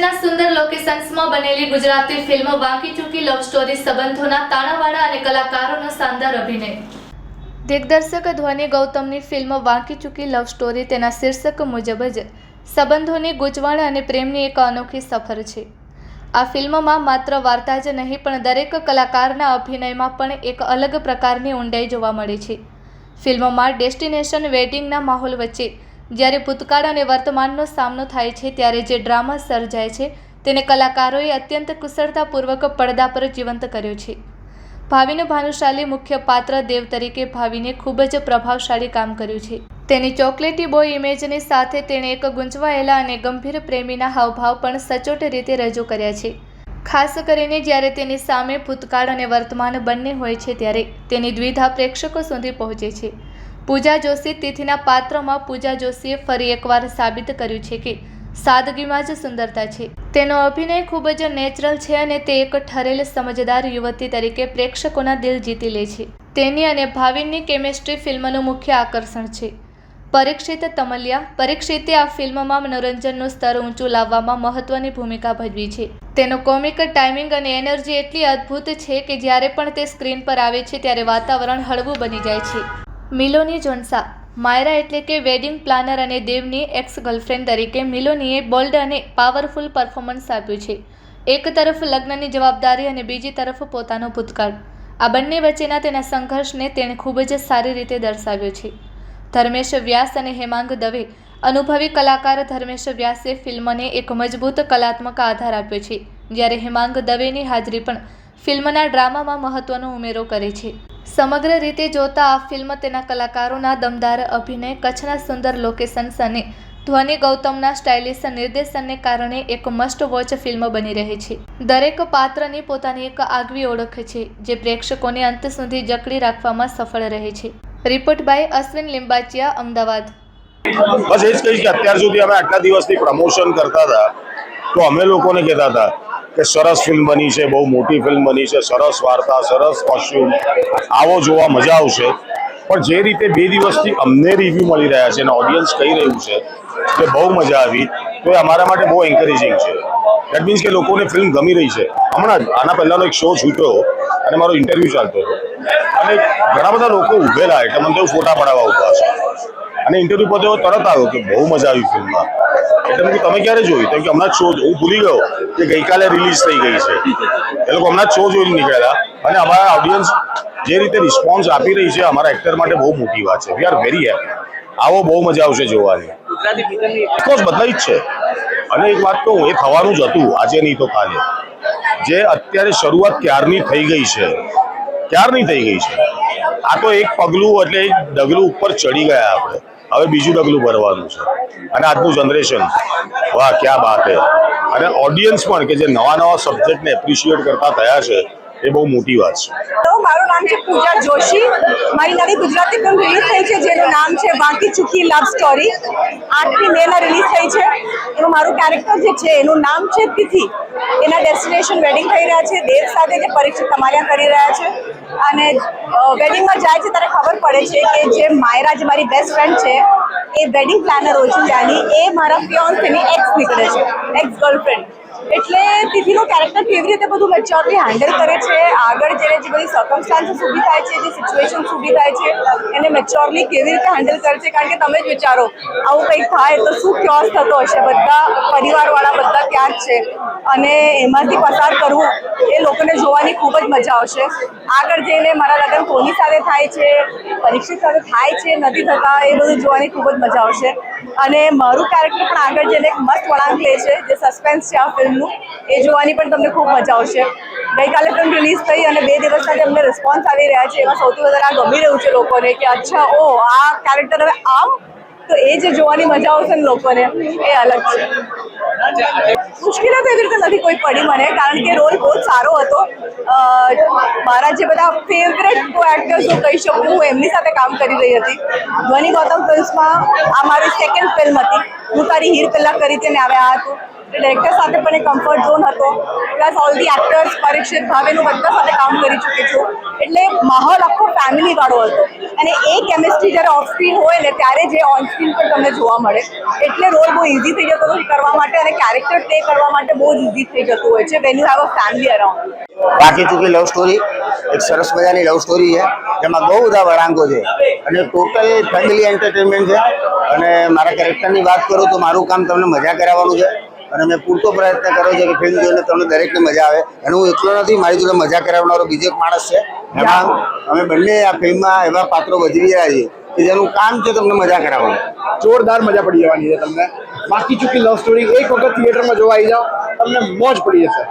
કચ્છના સુંદર લોકેશન્સમાં બનેલી ગુજરાતી ફિલ્મ વાંકી ચૂકી લવ સ્ટોરી સંબંધોના તાણાવાળા અને કલાકારોનો શાનદાર અભિનય. દિગ્દર્શક ધ્વની ગૌતમની ફિલ્મ વાંકી ચૂકી લવ સ્ટોરી તેના શીર્ષક મુજબ જ સંબંધોની ગૂંચવણ અને પ્રેમની એક અનોખી સફર છે. આ ફિલ્મમાં માત્ર વાર્તા જ નહીં પણ દરેક કલાકારના અભિનયમાં પણ એક અલગ પ્રકારની ઊંડાઈ જોવા મળે છે. ફિલ્મમાં ડેસ્ટિનેશન વેડિંગના માહોલ વચ્ચે જ્યારે ભૂતકાળ અને વર્તમાનનો સામનો થાય છે ત્યારે જે ડ્રામા સર્જાય છે તેને કલાકારોએ અત્યંત કુશળતાપૂર્વક પડદા પર જીવંત કર્યો છે. ભાવિનું ભાનુશાલી મુખ્ય પાત્ર દેવ તરીકે ભાવિને ખૂબ જ પ્રભાવશાળી કામ કર્યું છે. તેની ચોકલેટી બોય ઇમેજની સાથે તેણે એક ગૂંચવાયેલા અને ગંભીર પ્રેમીના હાવભાવ પણ સચોટ રીતે રજૂ કર્યા છે. ખાસ કરીને જ્યારે તેની સામે ભૂતકાળ અને વર્તમાન બંને હોય છે ત્યારે તેની દ્વિધા પ્રેક્ષકો સુધી પહોંચે છે. પૂજા જોશી તિથિના પાત્રમાં પૂજા જોશીએ ફરી એકવાર સાબિત કર્યું છે કે સાદગીમાં જ સુંદરતા છે. તેનો અભિનય ખૂબ જ નેચરલ છે અને તે એક ઠરેલ સમજદાર યુવતી તરીકે પ્રેક્ષકોના દિલ જીતી લે છે. તેની અને ભાવિનની કેમેસ્ટ્રી ફિલ્મનું મુખ્ય આકર્ષણ છે. પરીક્ષિતે આ ફિલ્મમાં મનોરંજનનું સ્તર ઊંચું લાવવામાં મહત્વની ભૂમિકા ભજવી છે. તેનો કોમિક ટાઈમિંગ અને એનર્જી એટલી અદ્ભુત છે કે જ્યારે પણ તે સ્ક્રીન પર આવે છે ત્યારે વાતાવરણ હળવું બની જાય છે. મિલોની જોન્સા માયરા એટલે કે વેડિંગ પ્લાનર અને દેવની એક્સ ગર્લફ્રેન્ડ તરીકે મિલોનીએ બોલ્ડ અને પાવરફુલ પરફોર્મન્સ આપ્યું છે. એક તરફ લગ્નની જવાબદારી અને બીજી તરફ પોતાનો ભૂતકાળ. આ બંને વચ્ચેના તેના સંઘર્ષને તેણે ખૂબ જ સારી રીતે દર્શાવ્યો છે. ધર્મેશ વ્યાસ અને હેમાંગ દવે અનુભવી કલાકાર ધર્મેશ વ્યાસે ફિલ્મને એક મજબૂત કલાત્મક આધાર આપ્યો છે, જ્યારે હેમાંગ દવેની હાજરી પણ ફિલ્મના ડ્રામામાં મહત્વનો ઉમેરો કરે છે. સમગ્ર રીતે જોતા આ ફિલ્મ તેના કલાકારોના દમદાર અભિનય, કચ્છના સુંદર લોકેશન્સ અને ધ્વની ગૌતમના સ્ટાઇલિશ નિર્દેશનને કારણે એક મસ્ટ વોચ ફિલ્મ બની રહે છે. દરેક પાત્રની પોતાની એક આગવી ઓળખ છે જે પ્રેક્ષકોને અંત સુધી જકડી રાખવામાં સફળ રહે છે. Report by Ashwin Limbachiya, Ahmedabad. બસ એ જ કહીશ કે અત્યાર સુધી અમે આટલા દિવસથી પ્રમોશન કરતા હતા તો અમે લોકોને કહેતા હતા કે સરસ ફિલ્મ બની છે, બહુ મોટી ફિલ્મ બની છે, સરસ વાર્તા, સરસ કોસ્ટ્યુમ, આવો જોવા મજા આવશે. પણ જે રીતે 2 દિવસથી અમને રિવ્યૂ મળી રહ્યા છે અને ઓડિયન્સ કહી રહ્યું છે કે બહુ મજા આવી, તો એ અમારા માટે બહુ એન્કરેજિંગ છે. દેટ મીન્સ કે લોકોને ફિલ્મ ગમી રહી છે. હમણાં જ આના પહેલાંનો એક શો છૂટ્યો અને મારો ઇન્ટરવ્યૂ ચાલતો હતો અને ઘણા બધા લોકો ઊભેલા, એટલે મને તો ફોટા પડાવવા ઊભા છે અને ઇન્ટરવ્યૂ પતે તરત આવ્યો કે બહુ મજા આવી ફિલ્મમાં. એટલે મેં તમે ક્યારે જોઈ? તો કે હમણાં જ શો, હું ભૂલી ગયો કે ગઈકાલે રિલીઝ થઈ ગઈ છે. એ લોકો હમણાં જ શો જોઈને નીકળ્યા અને અમારા ઓડિયન્સ જે રીતે રિસ્પોન્સ આપી રહી છે અમારા એક્ટર માટે બહુ મોટી વાત છે. We are very happy. આવો બહુ મજા આવશે જોવાની. ઓફકોર્સ બદલાઈ જ છે અને એક વાત કહું, એ થવાનું જ હતું, આજે નહીં તો કાલે. જે અત્યારે શરૂઆત ક્યારની થઈ ગઈ છે, ક્યારની થઈ ગઈ છે. આ તો એક પગલું એટલે એક ડગલું ઉપર ચડી ગયા આપણે. હવે બીજું ડગલું ભરવાનું છે અને આજનું જનરેશન, વાહ ક્યાં બાત હે. અને ઓડિયન્સ પણ કે જે નવા સબ્જેક્ટને એપ્રિશિએટ કરતા થયા છે એ બહુ મોટી વાત છે. તો મારું નામ છે પૂજા જોશી. મારી નવી ગુજરાતી ફિલ્મ રિલીઝ થઈ છે જેનું નામ છે વાંકી ચૂકી લવ સ્ટોરી. 8મી મેના રિલીઝ થઈ છે. એનું મારું કેરેક્ટર જે છે એનું નામ છે તિથિ. એના ડેસ્ટિનેશન વેડિંગ થઈ રહ્યા છે. દેવ સાથે જે પરીક્ષિત તમારે કરી રહ્યા છે અને વેડિંગમાં જાય છે ત્યારે ખબર પડે છે કે જે માયરા, જે મારી બેસ્ટ ફ્રેન્ડ છે, એ વેડિંગ પ્લાનર હોય છે ત્યાંની, એ મારા ફિયોન્સેની એક્સ નીકળે છે, એક્સ ગર્લફ્રેન્ડ. એટલે તિથિનું કેરેક્ટર કેવી રીતે બધું મેચ્યોરલી હેન્ડલ કરે છે, આગળ જઈને જે બધી સર્કમસ્ટાન્સીસ ઊભી થાય છે, જે સિચ્યુએશન્સ ઊભી થાય છે, એને મેચ્યોરલી કેવી રીતે હેન્ડલ કરે છે. કારણ કે તમે જ વિચારો, આવું કંઈક થાય તો શું ક્યોસ થતો હશે. બધા પરિવારવાળા બધા ત્યાં જ છે અને એમાંથી પસાર કરવું એ લોકોને જોવાની ખૂબ જ મજા આવશે. આગળ જઈને મારા લગ્ન કોની સાથે થાય છે, પરીક્ષિત સાથે થાય છે, નથી થતા, એ બધું જોવાની ખૂબ જ મજા આવશે. અને મારું કેરેક્ટર પણ આગળ જઈને એક મસ્ત વળાંક લે છે, જે સસ્પેન્સ છે આ ફિલ્મનું, એ જોવાની પણ તમને ખૂબ મજા આવશે. ગઈકાલે ફિલ્મ રિલીઝ થઈ અને 2 દિવસના જે અમને રિસ્પોન્સ આવી રહ્યા છે એમાં સૌથી વધારે આ ગમી રહ્યું છે લોકોને કે અચ્છા, ઓ આ કેરેક્ટર હવે આમ, તો એ જે જોવાની મજા આવશે ને લોકોને, એ અલગ છે. મુશ્કેલી તો એવી રીતે નથી કોઈ પડી મને, કારણ કે રોલ બહુ જ સારો હતો. મારા જે બધા ફેવરેટ કો એક્ટર્સ હું કહી શકું, હું એમની સાથે કામ કરી રહી હતી. ધ્વની ગૌતમ ફિલ્મ્સમાં આ મારી સેકન્ડ ફિલ્મ હતી. હું તારી હીર પહેલાં કરી તેને આવ્યા હતું. ડાયરેક્ટર સાથે પણ એક કમ્ફર્ટ ઝોન હતો, plus all the actors Parikshit ભાવેનું બધા સાથે કામ કરી ચૂકી છું, એટલે માહોલ આખો ફેમિલી વાળો હતો અને એ કેમિસ્ટ્રી જ્યારે ઓફ સ્ક્રીન હોય ને ત્યારે જે ઓન સ્ક્રીન પર તમને જોવા મળે, એટલે રોલ બહુ ઇઝી થઈ જતો હતો કરવા માટે અને કેરેક્ટર પ્લે કરવા માટે બહુ જ ઇઝી થઈ જતું હોય છે when you have a family around. બાકી ચૂકી લવ સ્ટોરી એક સરસ મજાની લવ સ્ટોરી છે, જેમાં બહુ બધા વળાંકો છે અને ટોટલ ફેમિલી એન્ટરટેનમેન્ટ છે. અને મારા કેરેક્ટરની વાત કરું તો મારું કામ તમને મજા કરાવવાનું છે અને મેં પૂરતો પ્રયત્ન કર્યો છે કે ફિલ્મ જોઈને તમને દરેકને મજા આવે. અને હું એકલો નથી, મારી જોડે મજા કરાવનારો બીજો એક માણસ છે. એમાં અમે બંને આ ફિલ્મમાં એવા પાત્રો ભજવી રહ્યા છીએ કે જેનું કામ છે તમને મજા કરાવવાનું. જોરદાર મજા પડી જવાની છે તમને. બાકી ચૂકી લવ સ્ટોરી એક વખત થિયેટરમાં જોવા આવી જાઓ, તમને મોજ પડી જશે.